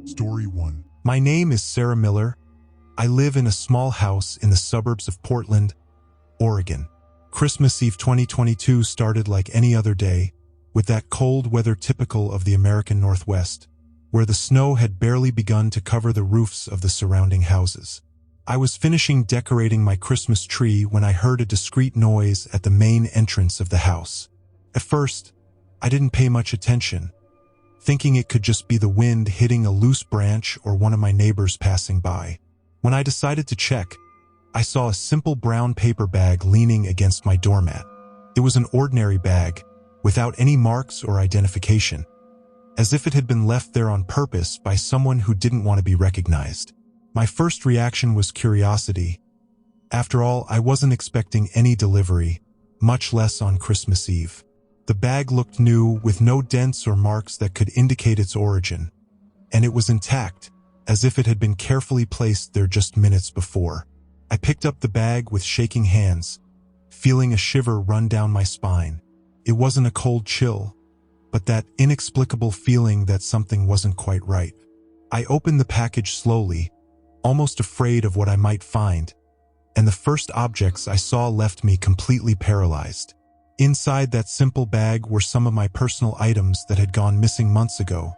Story 1. My name is Sarah Miller. I live in a small house in the suburbs of Portland, Oregon. Christmas Eve 2022 started like any other day, with that cold weather typical of the American Northwest, where the snow had barely begun to cover the roofs of the surrounding houses. I was finishing decorating my Christmas tree when I heard a discreet noise at the main entrance of the house. At first, I didn't pay much attention, thinking it could just be the wind hitting a loose branch or one of my neighbors passing by. When I decided to check, I saw a simple brown paper bag leaning against my doormat. It was an ordinary bag, without any marks or identification, as if it had been left there on purpose by someone who didn't want to be recognized. My first reaction was curiosity. After all, I wasn't expecting any delivery, much less on Christmas Eve. The bag looked new, with no dents or marks that could indicate its origin, and it was intact, as if it had been carefully placed there just minutes before. I picked up the bag with shaking hands, feeling a shiver run down my spine. It wasn't a cold chill, but that inexplicable feeling that something wasn't quite right. I opened the package slowly, almost afraid of what I might find, and the first objects I saw left me completely paralyzed. Inside that simple bag were some of my personal items that had gone missing months ago,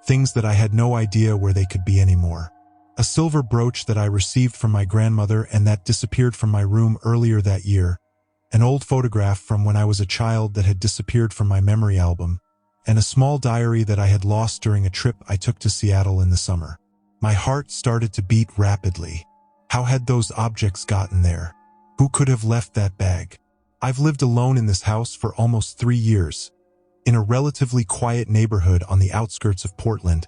things that I had no idea where they could be anymore. A silver brooch that I received from my grandmother and that disappeared from my room earlier that year, an old photograph from when I was a child that had disappeared from my memory album, and a small diary that I had lost during a trip I took to Seattle in the summer. My heart started to beat rapidly. How had those objects gotten there? Who could have left that bag? I've lived alone in this house for almost 3 years, in a relatively quiet neighborhood on the outskirts of Portland,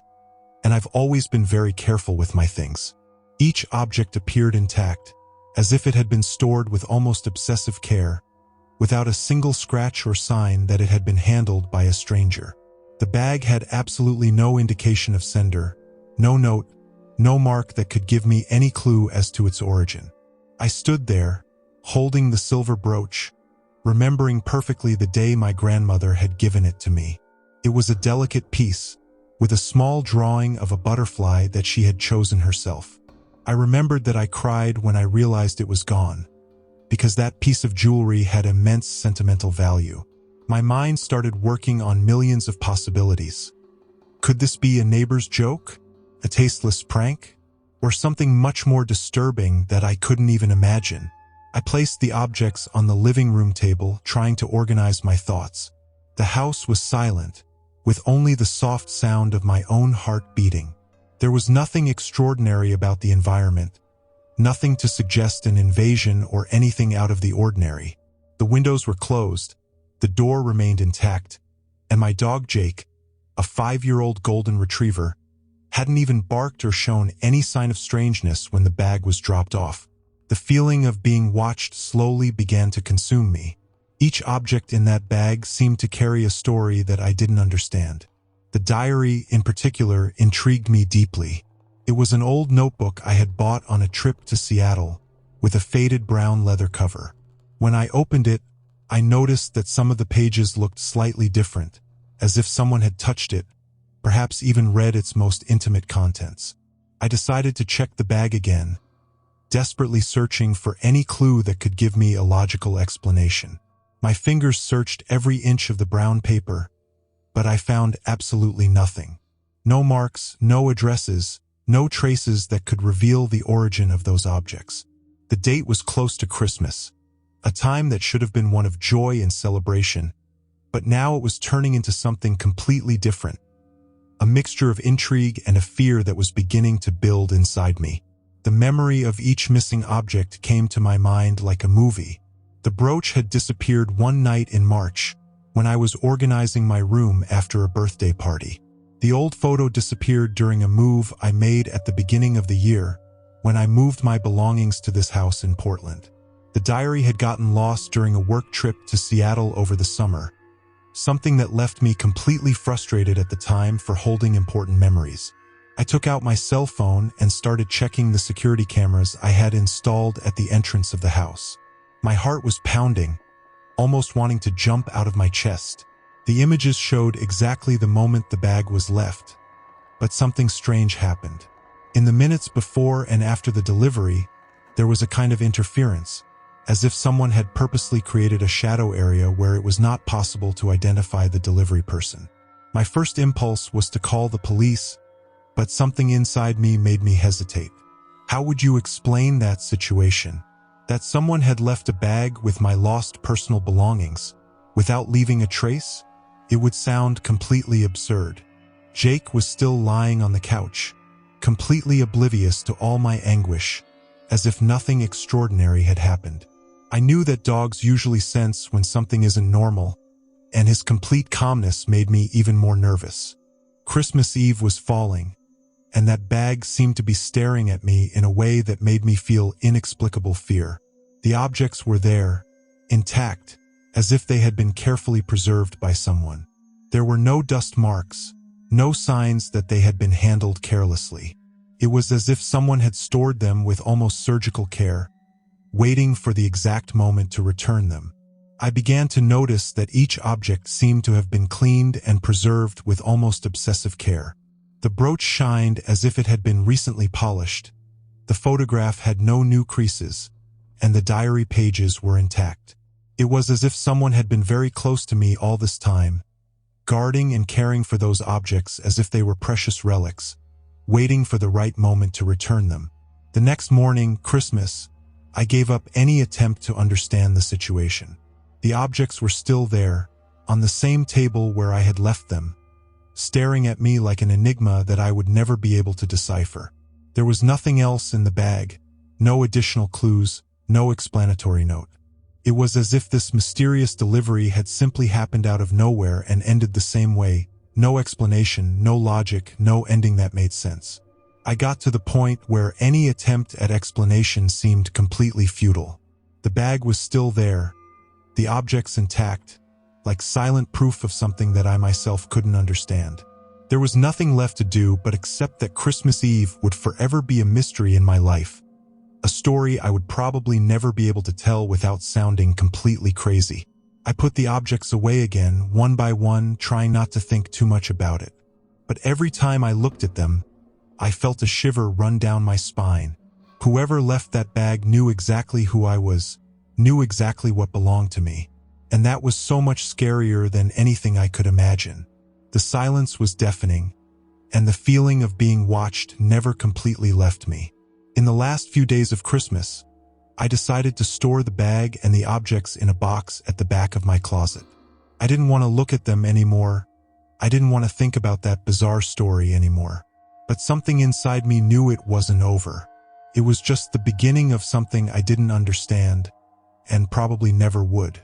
and I've always been very careful with my things. Each object appeared intact, as if it had been stored with almost obsessive care, without a single scratch or sign that it had been handled by a stranger. The bag had absolutely no indication of sender, no note, no mark that could give me any clue as to its origin. I stood there, holding the silver brooch, remembering perfectly the day my grandmother had given it to me. It was a delicate piece, with a small drawing of a butterfly that she had chosen herself. I remembered that I cried when I realized it was gone, because that piece of jewelry had immense sentimental value. My mind started working on millions of possibilities. Could this be a neighbor's joke? A tasteless prank? Or something much more disturbing that I couldn't even imagine? I placed the objects on the living room table, trying to organize my thoughts. The house was silent, with only the soft sound of my own heart beating. There was nothing extraordinary about the environment, nothing to suggest an invasion or anything out of the ordinary. The windows were closed, the door remained intact, and my dog Jake, a 5-year-old golden retriever, hadn't even barked or shown any sign of strangeness when the bag was dropped off. The feeling of being watched slowly began to consume me. Each object in that bag seemed to carry a story that I didn't understand. The diary, in particular, intrigued me deeply. It was an old notebook I had bought on a trip to Seattle, with a faded brown leather cover. When I opened it, I noticed that some of the pages looked slightly different, as if someone had touched it, perhaps even read its most intimate contents. I decided to check the bag again, desperately searching for any clue that could give me a logical explanation. My fingers searched every inch of the brown paper, but I found absolutely nothing. No marks, no addresses, no traces that could reveal the origin of those objects. The date was close to Christmas, a time that should have been one of joy and celebration, but now it was turning into something completely different, a mixture of intrigue and a fear that was beginning to build inside me. The memory of each missing object came to my mind like a movie. The brooch had disappeared one night in March, when I was organizing my room after a birthday party. The old photo disappeared during a move I made at the beginning of the year, when I moved my belongings to this house in Portland. The diary had gotten lost during a work trip to Seattle over the summer, something that left me completely frustrated at the time for holding important memories. I took out my cell phone and started checking the security cameras I had installed at the entrance of the house. My heart was pounding, almost wanting to jump out of my chest. The images showed exactly the moment the bag was left, But something strange happened. In the minutes before and after the delivery, there was a kind of interference, as if someone had purposely created a shadow area where it was not possible to identify the delivery person. My first impulse was to call the police, but something inside me made me hesitate. How would you explain that situation? That someone had left a bag with my lost personal belongings without leaving a trace? It would sound completely absurd. Jake was still lying on the couch, completely oblivious to all my anguish, as if nothing extraordinary had happened. I knew that dogs usually sense when something isn't normal, and his complete calmness made me even more nervous. Christmas Eve was falling, and that bag seemed to be staring at me in a way that made me feel inexplicable fear. The objects were there, intact, as if they had been carefully preserved by someone. There were no dust marks, no signs that they had been handled carelessly. It was as if someone had stored them with almost surgical care, waiting for the exact moment to return them. I began to notice that each object seemed to have been cleaned and preserved with almost obsessive care. The brooch shined as if it had been recently polished. The photograph had no new creases, and the diary pages were intact. It was as if someone had been very close to me all this time, guarding and caring for those objects as if they were precious relics, waiting for the right moment to return them. The next morning, Christmas, I gave up any attempt to understand the situation. The objects were still there, on the same table where I had left them, staring at me like an enigma that I would never be able to decipher. There was nothing else in the bag, no additional clues, no explanatory note. It was as if this mysterious delivery had simply happened out of nowhere and ended the same way. No explanation, no logic, no ending that made sense. I got to the point where any attempt at explanation seemed completely futile. The bag was still there, the objects intact, like silent proof of something that I myself couldn't understand. There was nothing left to do but accept that Christmas Eve would forever be a mystery in my life, a story I would probably never be able to tell without sounding completely crazy. I put the objects away again, one by one, trying not to think too much about it. But every time I looked at them, I felt a shiver run down my spine. Whoever left that bag knew exactly who I was, knew exactly what belonged to me, and that was so much scarier than anything I could imagine. The silence was deafening, and the feeling of being watched never completely left me. In the last few days of Christmas, I decided to store the bag and the objects in a box at the back of my closet. I didn't want to look at them anymore. I didn't want to think about that bizarre story anymore. But something inside me knew it wasn't over. It was just the beginning of something I didn't understand, and probably never would.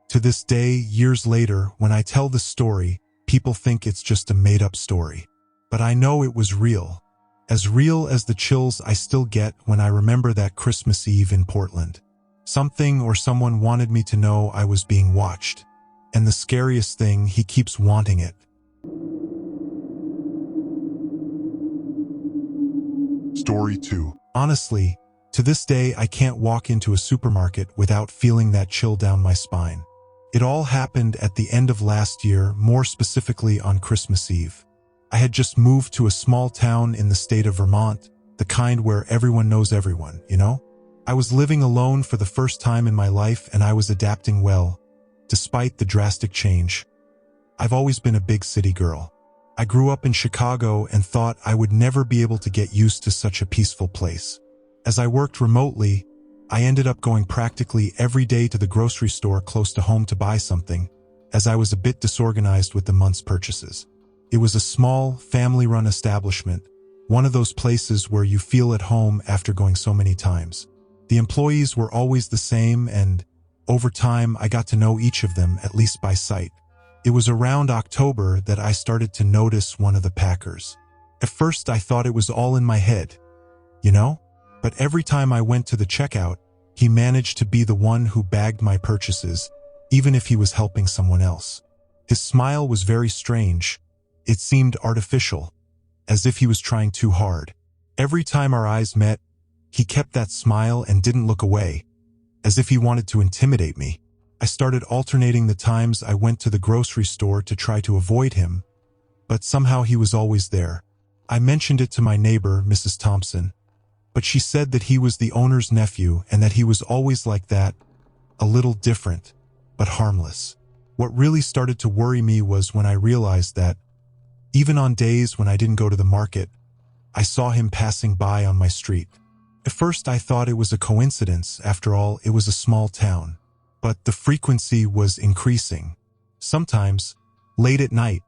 To this day, years later, when I tell this story, people think it's just a made-up story. But I know it was real. As real as the chills I still get when I remember that Christmas Eve in Portland. Something or someone wanted me to know I was being watched. And the scariest thing, he keeps wanting it. Story 2. Honestly, to this day I can't walk into a supermarket without feeling that chill down my spine. It all happened at the end of last year, more specifically on Christmas Eve. I had just moved to a small town in the state of Vermont, the kind where everyone knows everyone, you know? I was living alone for the first time in my life, and I was adapting well, despite the drastic change. I've always been a big city girl. I grew up in Chicago and thought I would never be able to get used to such a peaceful place. As I worked remotely, I ended up going practically every day to the grocery store close to home to buy something, as I was a bit disorganized with the month's purchases. It was a small, family-run establishment, one of those places where you feel at home after going so many times. The employees were always the same, and over time I got to know each of them, at least by sight. It was around October that I started to notice one of the packers. At first I thought it was all in my head, you know? But every time I went to the checkout, he managed to be the one who bagged my purchases, even if he was helping someone else. His smile was very strange. It seemed artificial, as if he was trying too hard. Every time our eyes met, he kept that smile and didn't look away, as if he wanted to intimidate me. I started alternating the times I went to the grocery store to try to avoid him, but somehow he was always there. I mentioned it to my neighbor, Mrs. Thompson, but she said that he was the owner's nephew and that he was always like that, a little different, but harmless. What really started to worry me was when I realized that, even on days when I didn't go to the market, I saw him passing by on my street. At first I thought it was a coincidence, after all, it was a small town. But the frequency was increasing. Sometimes, late at night,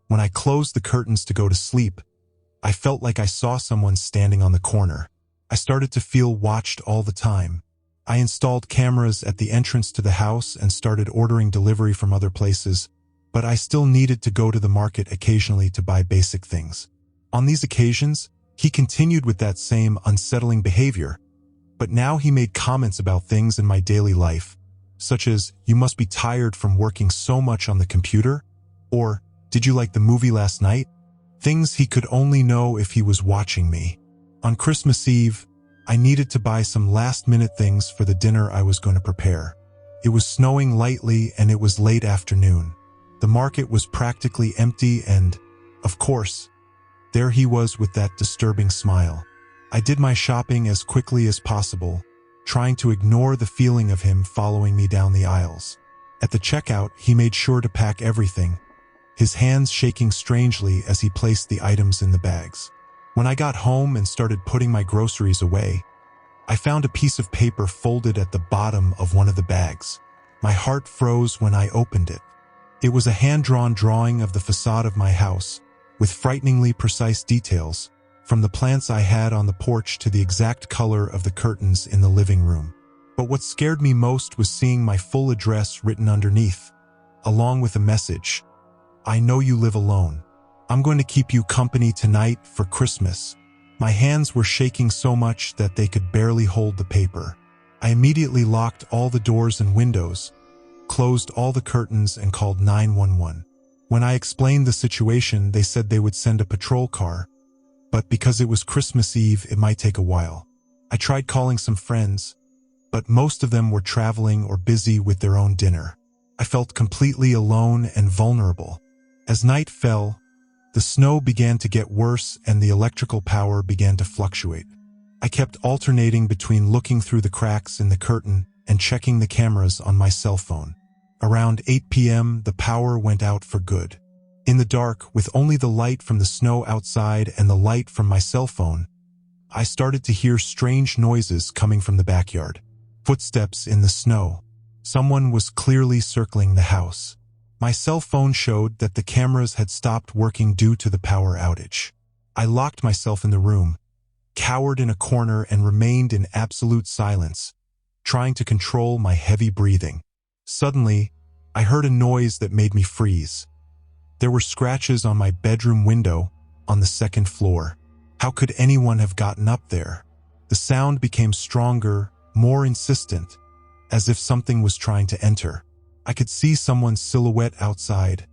when I closed the curtains to go to sleep, I felt like I saw someone standing on the corner. I started to feel watched all the time. I installed cameras at the entrance to the house and started ordering delivery from other places, but I still needed to go to the market occasionally to buy basic things. On these occasions, he continued with that same unsettling behavior, but now he made comments about things in my daily life, such as, "You must be tired from working so much on the computer," or, "Did you like the movie last night?" Things he could only know if he was watching me. On Christmas Eve, I needed to buy some last-minute things for the dinner I was going to prepare. It was snowing lightly and it was late afternoon. The market was practically empty and, of course, there he was with that disturbing smile. I did my shopping as quickly as possible, trying to ignore the feeling of him following me down the aisles. At the checkout, he made sure to pack everything, his hands shaking strangely as he placed the items in the bags. When I got home and started putting my groceries away, I found a piece of paper folded at the bottom of one of the bags. My heart froze when I opened it. It was a hand-drawn drawing of the facade of my house, with frighteningly precise details, from the plants I had on the porch to the exact color of the curtains in the living room. But what scared me most was seeing my full address written underneath, along with a message: "I know you live alone. I'm going to keep you company tonight for Christmas." My hands were shaking so much that they could barely hold the paper. I immediately locked all the doors and windows, closed all the curtains, and called 911. When I explained the situation, they said they would send a patrol car, but because it was Christmas Eve, it might take a while. I tried calling some friends, but most of them were traveling or busy with their own dinner. I felt completely alone and vulnerable. As night fell, the snow began to get worse and the electrical power began to fluctuate. I kept alternating between looking through the cracks in the curtain and checking the cameras on my cell phone. Around 8 p.m., the power went out for good. In the dark, with only the light from the snow outside and the light from my cell phone, I started to hear strange noises coming from the backyard. Footsteps in the snow. Someone was clearly circling the house. My cell phone showed that the cameras had stopped working due to the power outage. I locked myself in the room, cowered in a corner, and remained in absolute silence, trying to control my heavy breathing. Suddenly, I heard a noise that made me freeze. There were scratches on my bedroom window on the second floor. How could anyone have gotten up there? The sound became stronger, more insistent, as if something was trying to enter. I could see someone's silhouette outside,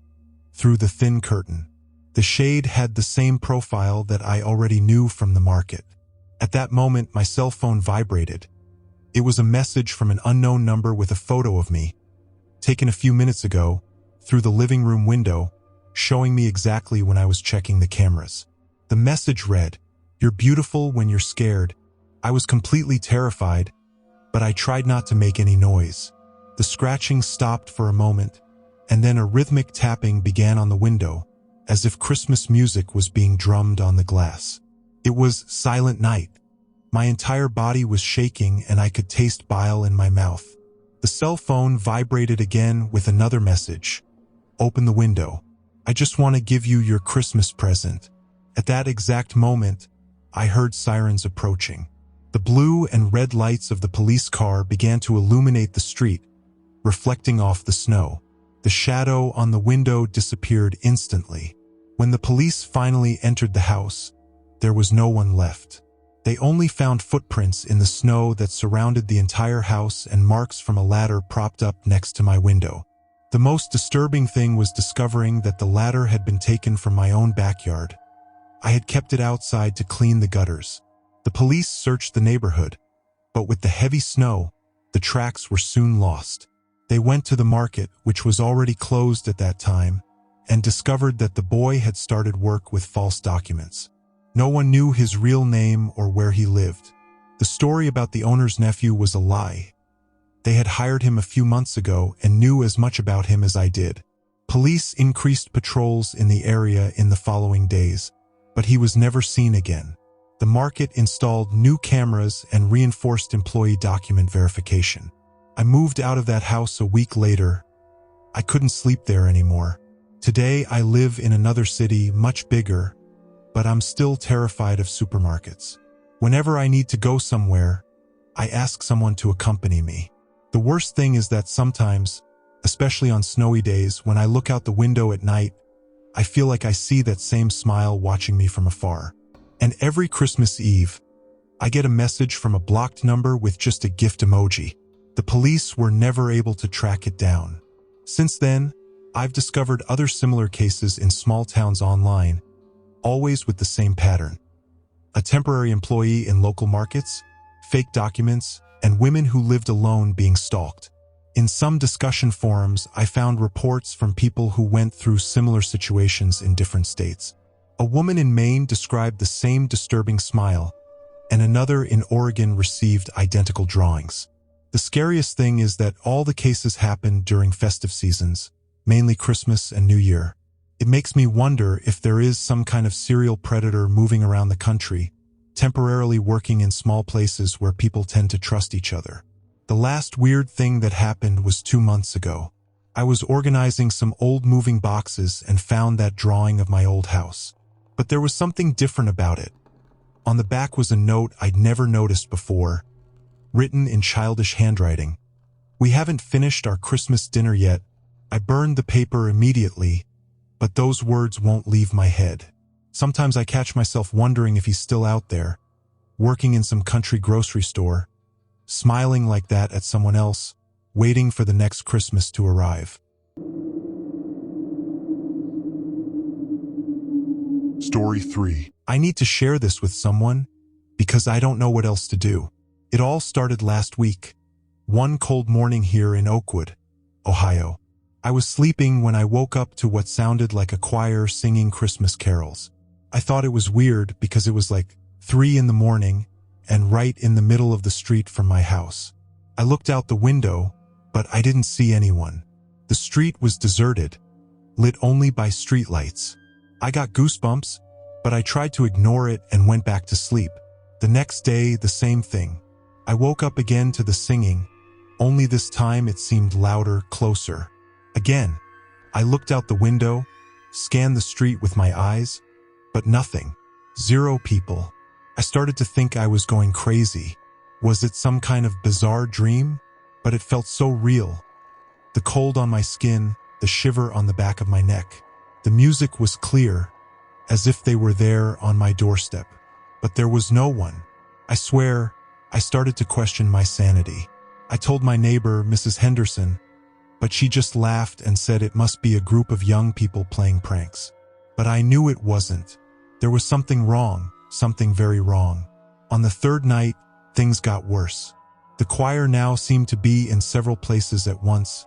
through the thin curtain. The shade had the same profile that I already knew from the market. At that moment, my cell phone vibrated. It was a message from an unknown number with a photo of me, taken a few minutes ago, through the living room window, showing me exactly when I was checking the cameras. The message read, "You're beautiful when you're scared." I was completely terrified, but I tried not to make any noise. The scratching stopped for a moment, and then a rhythmic tapping began on the window, as if Christmas music was being drummed on the glass. It was Silent Night. My entire body was shaking and I could taste bile in my mouth. The cell phone vibrated again with another message. "Open the window. I just want to give you your Christmas present." At that exact moment, I heard sirens approaching. The blue and red lights of the police car began to illuminate the street, reflecting off the snow. The shadow on the window disappeared instantly. When the police finally entered the house, there was no one left. They only found footprints in the snow that surrounded the entire house and marks from a ladder propped up next to my window. The most disturbing thing was discovering that the ladder had been taken from my own backyard. I had kept it outside to clean the gutters. The police searched the neighborhood, but with the heavy snow, the tracks were soon lost. They went to the market, which was already closed at that time, and discovered that the boy had started work with false documents. No one knew his real name or where he lived. The story about the owner's nephew was a lie. They had hired him a few months ago and knew as much about him as I did. Police increased patrols in the area in the following days, but he was never seen again. The market installed new cameras and reinforced employee document verification. I moved out of that house a week later. I couldn't sleep there anymore. Today I live in another city, much bigger, but I'm still terrified of supermarkets. Whenever I need to go somewhere, I ask someone to accompany me. The worst thing is that sometimes, especially on snowy days, when I look out the window at night, I feel like I see that same smile watching me from afar. And every Christmas Eve, I get a message from a blocked number with just a gift emoji. The police were never able to track it down. Since then, I've discovered other similar cases in small towns online, always with the same pattern. A temporary employee in local markets, fake documents, and women who lived alone being stalked. In some discussion forums, I found reports from people who went through similar situations in different states. A woman in Maine described the same disturbing smile, and another in Oregon received identical drawings. The scariest thing is that all the cases happened during festive seasons, mainly Christmas and New Year. It makes me wonder if there is some kind of serial predator moving around the country, temporarily working in small places where people tend to trust each other. The last weird thing that happened was 2 months ago. I was organizing some old moving boxes and found that drawing of my old house. But there was something different about it. On the back was a note I'd never noticed before, written in childish handwriting. "We haven't finished our Christmas dinner yet." I burned the paper immediately, but those words won't leave my head. Sometimes I catch myself wondering if he's still out there, working in some country grocery store, smiling like that at someone else, waiting for the next Christmas to arrive. Story 3. I need to share this with someone because I don't know what else to do. It all started last week, one cold morning here in Oakwood, Ohio. I was sleeping when I woke up to what sounded like a choir singing Christmas carols. I thought it was weird because it was like 3 in the morning and right in the middle of the street from my house. I looked out the window, but I didn't see anyone. The street was deserted, lit only by streetlights. I got goosebumps, but I tried to ignore it and went back to sleep. The next day, the same thing. I woke up again to the singing, only this time it seemed louder, closer. Again, I looked out the window, scanned the street with my eyes, but nothing. 0 people. I started to think I was going crazy. Was it some kind of bizarre dream? But it felt so real. The cold on my skin, the shiver on the back of my neck. The music was clear, as if they were there on my doorstep. But there was no one. I swear, I started to question my sanity. I told my neighbor, Mrs. Henderson, but she just laughed and said it must be a group of young people playing pranks. But I knew it wasn't. There was something wrong, something very wrong. On the 3rd night, things got worse. The choir now seemed to be in several places at once,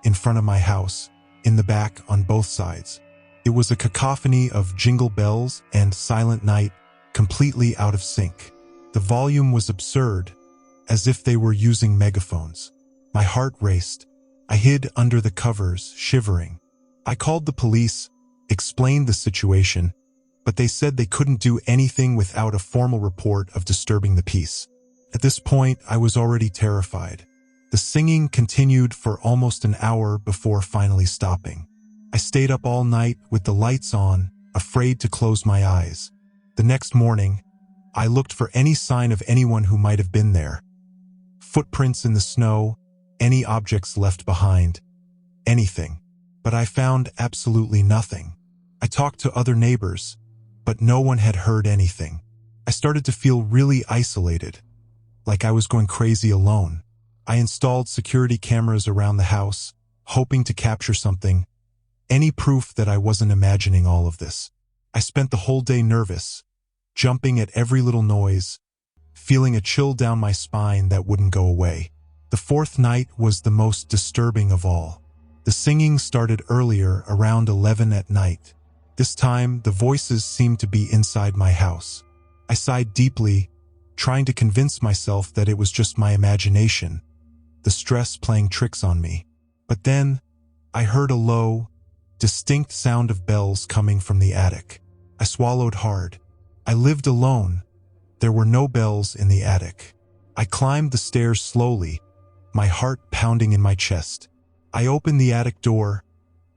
in front of my house, in the back, on both sides. It was a cacophony of jingle bells and Silent Night, completely out of sync. The volume was absurd, as if they were using megaphones. My heart raced. I hid under the covers, shivering. I called the police, explained the situation, but they said they couldn't do anything without a formal report of disturbing the peace. At this point, I was already terrified. The singing continued for almost an hour before finally stopping. I stayed up all night with the lights on, afraid to close my eyes. The next morning, I looked for any sign of anyone who might have been there. Footprints in the snow, any objects left behind, anything. But I found absolutely nothing. I talked to other neighbors, but no one had heard anything. I started to feel really isolated, like I was going crazy alone. I installed security cameras around the house, hoping to capture something, any proof that I wasn't imagining all of this. I spent the whole day nervous, jumping at every little noise, feeling a chill down my spine that wouldn't go away. The 4th night was the most disturbing of all. The singing started earlier, around 11 at night. This time, the voices seemed to be inside my house. I sighed deeply, trying to convince myself that it was just my imagination, the stress playing tricks on me. But then, I heard a low, distinct sound of bells coming from the attic. I swallowed hard. I lived alone. There were no bells in the attic. I climbed the stairs slowly, my heart pounding in my chest. I opened the attic door,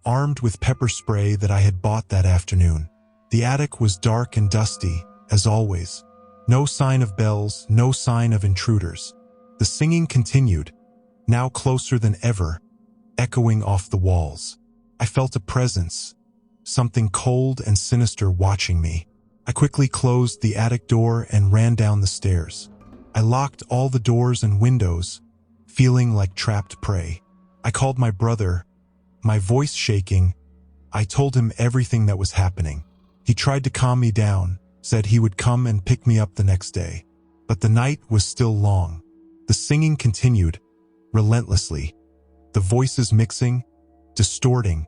armed with pepper spray that I had bought that afternoon. The attic was dark and dusty, as always. No sign of bells, no sign of intruders. The singing continued, now closer than ever, echoing off the walls. I felt a presence, something cold and sinister watching me. I quickly closed the attic door and ran down the stairs. I locked all the doors and windows, feeling like trapped prey. I called my brother, my voice shaking. I told him everything that was happening. He tried to calm me down, said he would come and pick me up the next day. But the night was still long. The singing continued, relentlessly. The voices mixing, distorting,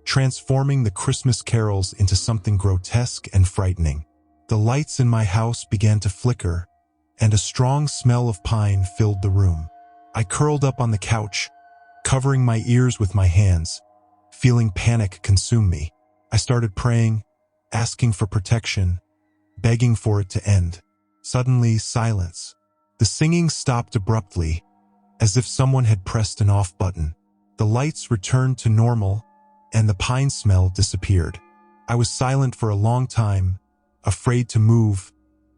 transforming the Christmas carols into something grotesque and frightening. The lights in my house began to flicker, and a strong smell of pine filled the room. I curled up on the couch, covering my ears with my hands, feeling panic consume me. I started praying, asking for protection, begging for it to end. Suddenly, silence. The singing stopped abruptly, as if someone had pressed an off button. The lights returned to normal, and the pine smell disappeared. I was silent for a long time, afraid to move,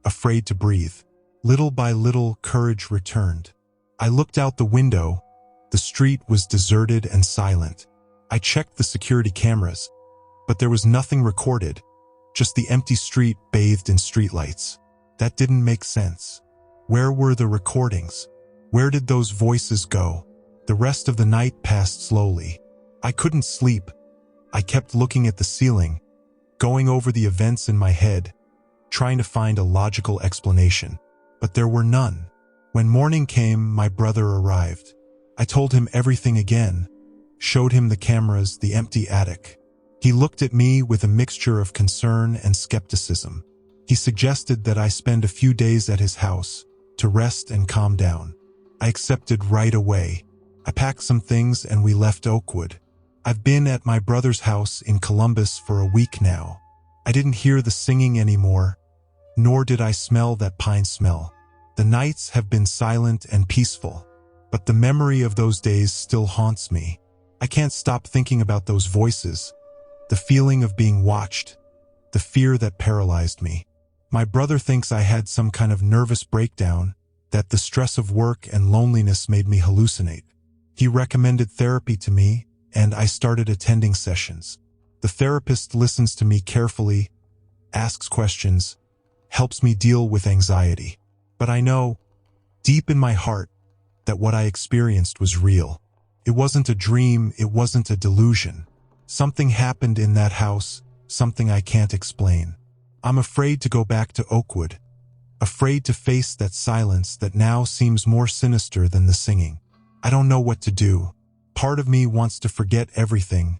afraid to breathe. Little by little, courage returned. I looked out the window. The street was deserted and silent. I checked the security cameras, but there was nothing recorded, just the empty street bathed in streetlights. That didn't make sense. Where were the recordings? Where did those voices go? The rest of the night passed slowly. I couldn't sleep. I kept looking at the ceiling, going over the events in my head, trying to find a logical explanation. But there were none. When morning came, my brother arrived. I told him everything again, showed him the cameras, the empty attic. He looked at me with a mixture of concern and skepticism. He suggested that I spend a few days at his house to rest and calm down. I accepted right away. I packed some things and we left Oakwood. I've been at my brother's house in Columbus for a week now. I didn't hear the singing anymore, nor did I smell that pine smell. The nights have been silent and peaceful, but the memory of those days still haunts me. I can't stop thinking about those voices, the feeling of being watched, the fear that paralyzed me. My brother thinks I had some kind of nervous breakdown, that the stress of work and loneliness made me hallucinate. He recommended therapy to me, and I started attending sessions. The therapist listens to me carefully, asks questions, helps me deal with anxiety. But I know, deep in my heart, that what I experienced was real. It wasn't a dream, it wasn't a delusion. Something happened in that house, something I can't explain. I'm afraid to go back to Oakwood, afraid to face that silence that now seems more sinister than the singing. I don't know what to do. Part of me wants to forget everything,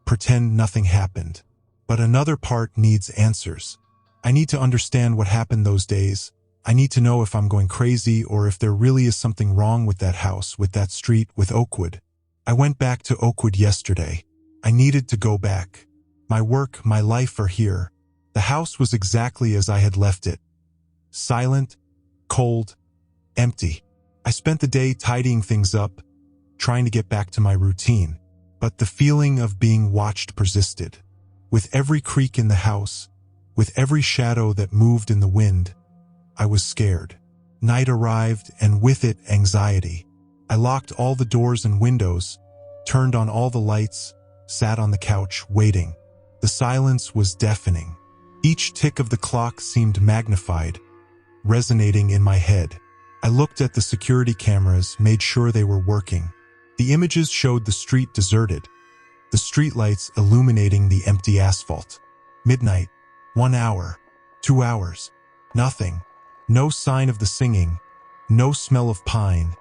pretend nothing happened. But another part needs answers. I need to understand what happened those days. I need to know if I'm going crazy or if there really is something wrong with that house, with that street, with Oakwood. I went back to Oakwood yesterday. I needed to go back. My work, my life are here. The house was exactly as I had left it. Silent, cold, empty. I spent the day tidying things up, trying to get back to my routine. But the feeling of being watched persisted. With every creak in the house, with every shadow that moved in the wind, I was scared. Night arrived, and with it, anxiety. I locked all the doors and windows, turned on all the lights, sat on the couch, waiting. The silence was deafening. Each tick of the clock seemed magnified, resonating in my head. I looked at the security cameras, made sure they were working. The images showed the street deserted, the streetlights illuminating the empty asphalt. Midnight, 1 hour, 2 hours, nothing. No sign of the singing, no smell of pine,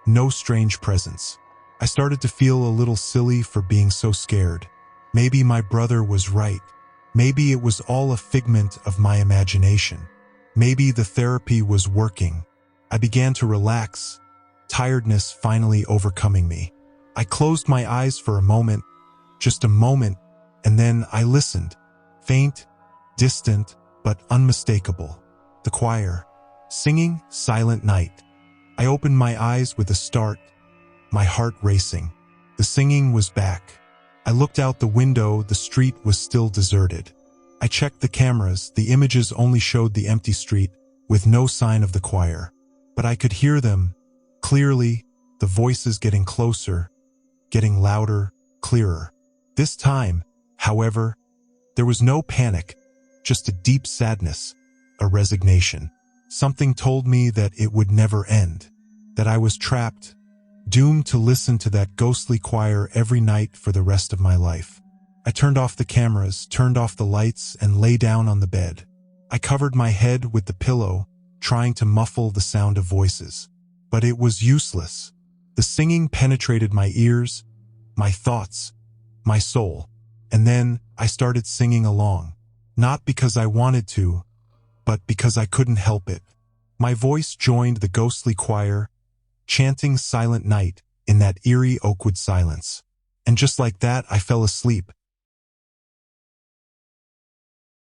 no strange presence. I started to feel a little silly for being so scared. Maybe my brother was right. Maybe it was all a figment of my imagination. Maybe the therapy was working. I began to relax, tiredness finally overcoming me. I closed my eyes for a moment, just a moment, and then I listened. Faint, distant, but unmistakable. The choir, singing Silent Night. I opened my eyes with a start, my heart racing. The singing was back. I looked out the window, the street was still deserted. I checked the cameras, the images only showed the empty street, with no sign of the choir. But I could hear them, clearly, the voices getting closer, getting louder, clearer. This time, however, there was no panic, just a deep sadness, a resignation. Something told me that it would never end, that I was trapped, doomed to listen to that ghostly choir every night for the rest of my life. I turned off the cameras, turned off the lights, and lay down on the bed. I covered my head with the pillow, trying to muffle the sound of voices. But it was useless. The singing penetrated my ears, my thoughts, my soul. And then I started singing along. Not because I wanted to, but because I couldn't help it. My voice joined the ghostly choir, chanting Silent Night in that eerie oakwood silence. And just like that, I fell asleep,